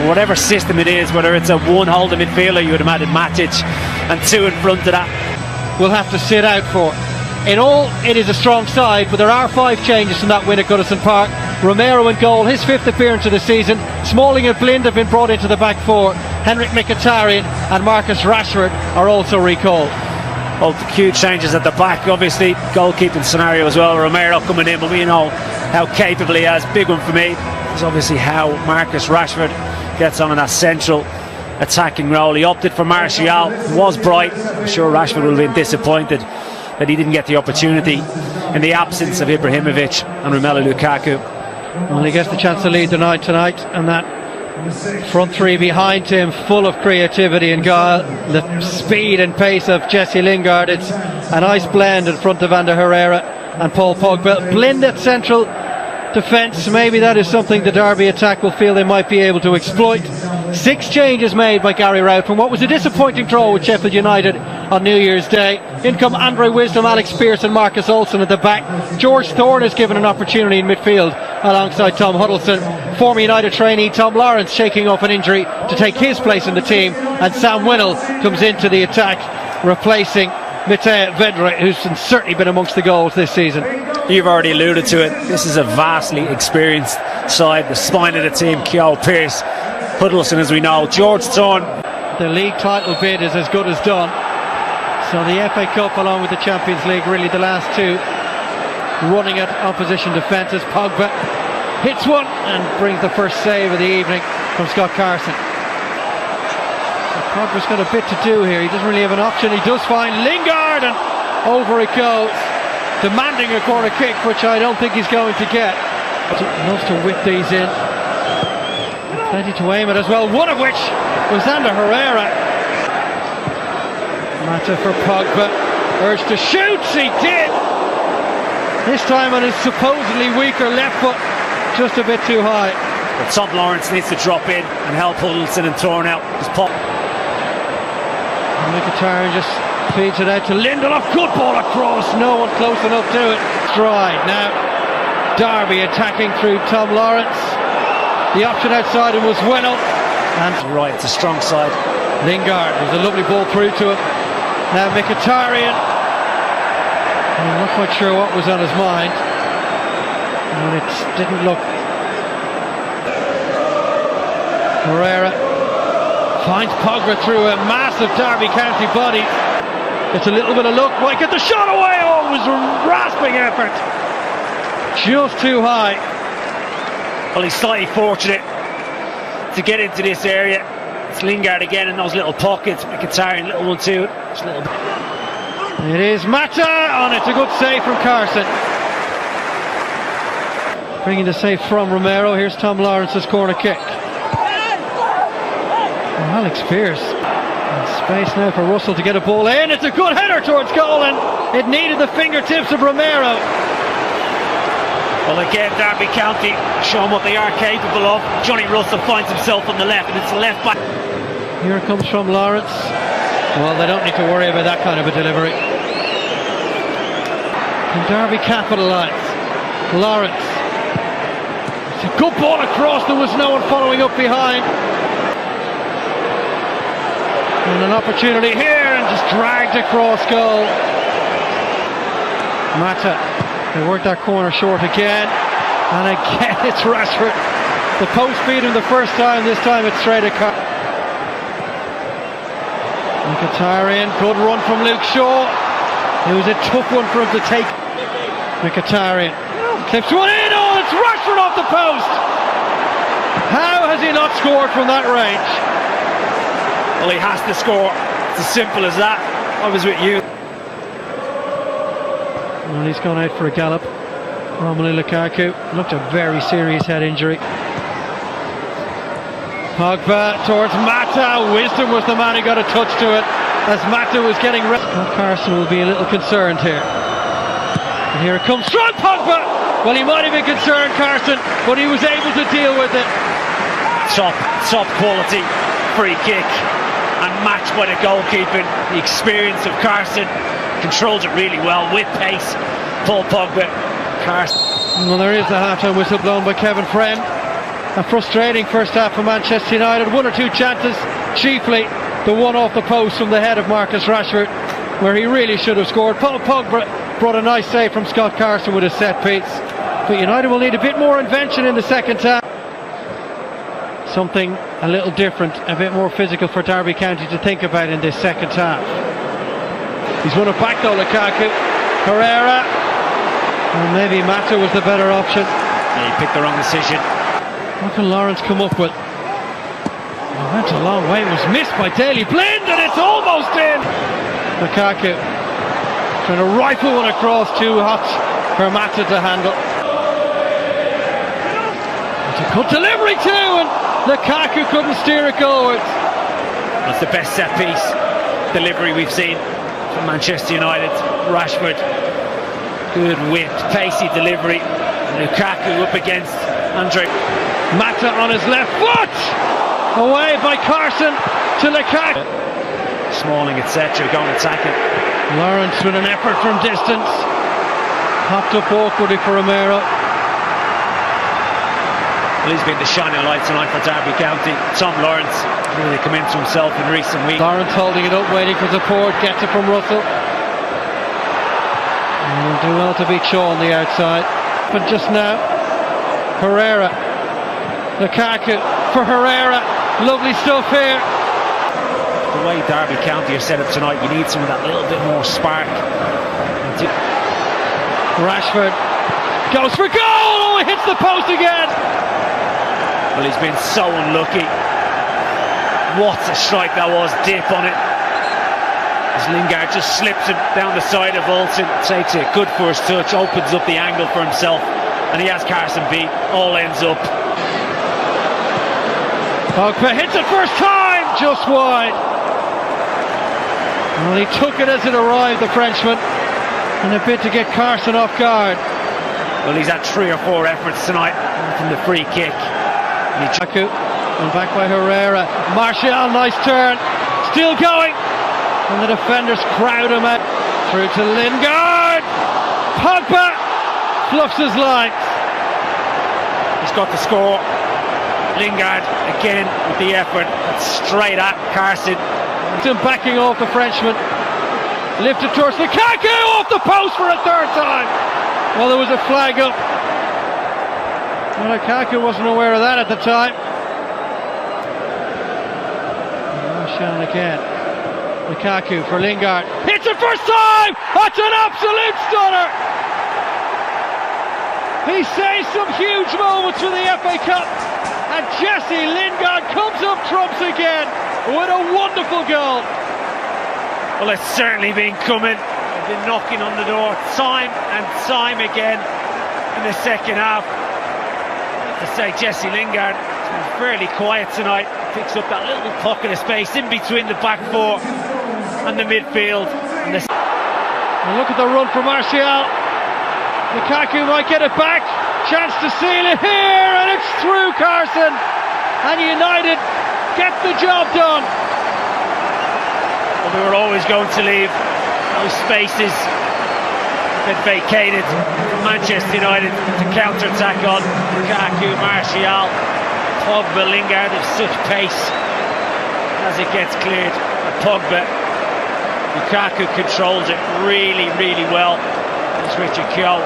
whatever system it is, whether it's a one holding midfielder, you would imagine Matic, and two in front of that. Will have to sit out for. In all, it is a strong side, but there are 5 changes from that win at Goodison Park. Romero in goal, his 5th appearance of the season. Smalling and Blind have been brought into the back 4. Henrik Mkhitaryan and Marcus Rashford are also recalled. Well, huge changes at the back, obviously. Goalkeeping scenario as well. Romero coming in, but we know how capable he is. Big one for me is obviously how Marcus Rashford gets on in that central attacking role. He opted for Martial, was bright. I'm sure Rashford will have been disappointed that he didn't get the opportunity in the absence of Ibrahimovic and Romelu Lukaku. Well, he gets the chance to lead the night tonight, and that front 3 behind him, full of creativity and guile. The speed and pace of Jesse Lingard. It's a nice blend in front of Ander Herrera and Paul Pogba. Blind at central defence. Maybe that is something the Derby attack will feel they might be able to exploit. 6 changes made by Gary Rowett from what was a disappointing draw with Sheffield United on New Year's Day. In come Andre Wisdom, Alex Pearce and Marcus Olsen at the back. George Thorne is given an opportunity in midfield alongside Tom Huddleston. Former United trainee Tom Lawrence shaking off an injury to take his place in the team, and Sam Winnell comes into the attack replacing Matej Vedra, who's certainly been amongst the goals this season. You've already alluded to it. This is a vastly experienced side. The spine of the team, Keogh Pearce, Huddleston, as we know, George Thorne. The league title bid is as good as done. So the FA Cup along with the Champions League, really the last 2 running at opposition defences. Pogba hits one and brings the first save of the evening from Scott Carson. So Pogba's got a bit to do here. He doesn't really have an option. He does find Lingard and over it goes, demanding a corner kick, which I don't think he's going to get. He loves to whip these in. Plenty to aim at as well, one of which was Ander Herrera. Mata for Pogba, urged to shoot, he did! This time on his supposedly weaker left foot, just a bit too high. But Tom Lawrence needs to drop in and help Huddleston and Thorne out. Mkhitaryan just feeds it out to Lindelof, good ball across, no one close enough to it. Stride now, Derby attacking through Tom Lawrence. The option outside him was Winnell. And right, it's a strong side. Lingard, there's a lovely ball through to him. Now Mkhitaryan. I'm not quite sure what was on his mind. And it didn't look. Herrera finds Pogba through a massive Derby County body. It's a little bit of luck. Might get the shot away. Oh, it was a rasping effort. Just too high. Well, he's slightly fortunate to get into this area. It's Lingard again in those little pockets. Mkhitaryan, little one too. Just a little bit. It is Mata on it. A good save from Carson. Bringing the save from Romero. Here's Tom Lawrence's corner kick. Alex Pearce. Space now for Russell to get a ball in. It's a good header towards goal, and it needed the fingertips of Romero. Well, again, Derby County showing what they are capable of. Johnny Russell finds himself on the left, and it's the left back. Here it comes from Lawrence. Well, they don't need to worry about that kind of a delivery. Can Derby capitalise? Lawrence. It's a good ball across. There was no one following up behind. And an opportunity here, and just dragged across goal. Mata. They work that corner short again, and again it's Rashford. The post beat him the first time, this time it's straight across. Mkhitaryan, good run from Luke Shaw. It was a tough one for him to take. Mkhitaryan clips one in, oh, it's Rashford off the post. How has he not scored from that range? Well, he has to score. It's as simple as that. I was with you. Well, he's gone out for a gallop. Romelu Lukaku looked a very serious head injury. Pogba towards Mata. Wisdom was the man who got a touch to it as Mata was getting ready. Scott Carson will be a little concerned here. And here it comes. Strong Pogba! Well, he might have been concerned, Carson, but he was able to deal with it. Top quality free kick, and matched by the goalkeeping. The experience of Carson, controls it really well with pace. Paul Pogba, Carson. Well, there is the half-time whistle blown by Kevin Friend. A frustrating first half for Manchester United. One or two chances, chiefly the one off the post from the head of Marcus Rashford, where he really should have scored. Paul Pogba brought a nice save from Scott Carson with a set piece. But United will need a bit more invention in the second half. Something a little different, a bit more physical for Derby County to think about in this second half. He's won it back though, Lukaku. Herrera. Or maybe Mata was the better option. Yeah, he picked the wrong decision. What can Lawrence come up with? Oh, went a long way. It was missed by Daley Blind, and it's almost in. Lukaku trying to rifle one across, too hot for Mata to handle. It's a good delivery too, and Lukaku couldn't steer it goalwards. That's the best set piece delivery we've seen from Manchester United. Rashford, good whip, pacey delivery. Lukaku up against Andre. Mata on his left foot, away by Carson to Lukaku. Smalling, etc., going attacking. Lawrence with an effort from distance, popped up awkwardly for Romero. Well, he's been the shining light tonight for Derby County. Tom Lawrence really come into himself in recent weeks. Lawrence holding it up, waiting for support, gets it from Russell. And will do well to beat Shaw on the outside. But just now, Herrera. Lukaku for Herrera. Lovely stuff here. The way Derby County are set up tonight, you need some of that little bit more spark. Rashford goes for goal. Oh, he hits the post again. Well, he's been so unlucky. What a strike that was, dip on it. As Lingard just slips it down the side of Olsen, takes it, good first touch, opens up the angle for himself, and he has Carson beat, all ends up. Pogba hits it first time, just wide. Well, he took it as it arrived, the Frenchman, and a bit to get Carson off guard. Well, he's had 3 or 4 efforts tonight from the free kick. Lukaku, and back by Herrera. Martial, nice turn, still going, and the defenders crowd him out. Through to Lingard. Pogba fluffs his lines. He's got the score. Lingard again with the effort, straight at Carson. Him backing off the Frenchman. Lifted towards Lukaku, off the post for a third time. Well, there was a flag up. Well, Lukaku wasn't aware of that at the time. Martial again. Lukaku for Lingard. Hits it first time! That's an absolute stunner! He saves some huge moments for the FA Cup. And Jesse Lingard comes up trumps again with a wonderful goal. Well, it's certainly been coming. They've been knocking on the door time and time again in the second half. To say Jesse Lingard has been fairly quiet tonight, picks up that little pocket of space in between the back four and the midfield. And look at the run from Martial. Lukaku might get it back, chance to seal it here, and it's through Carson, and United get the job done. Well, we were always going to leave those spaces that vacated Manchester United to counter-attack on. Lukaku, Martial, Pogba, Lingard of such pace as it gets cleared. Pogba, Lukaku controls it really, really well. It's Richard Keogh.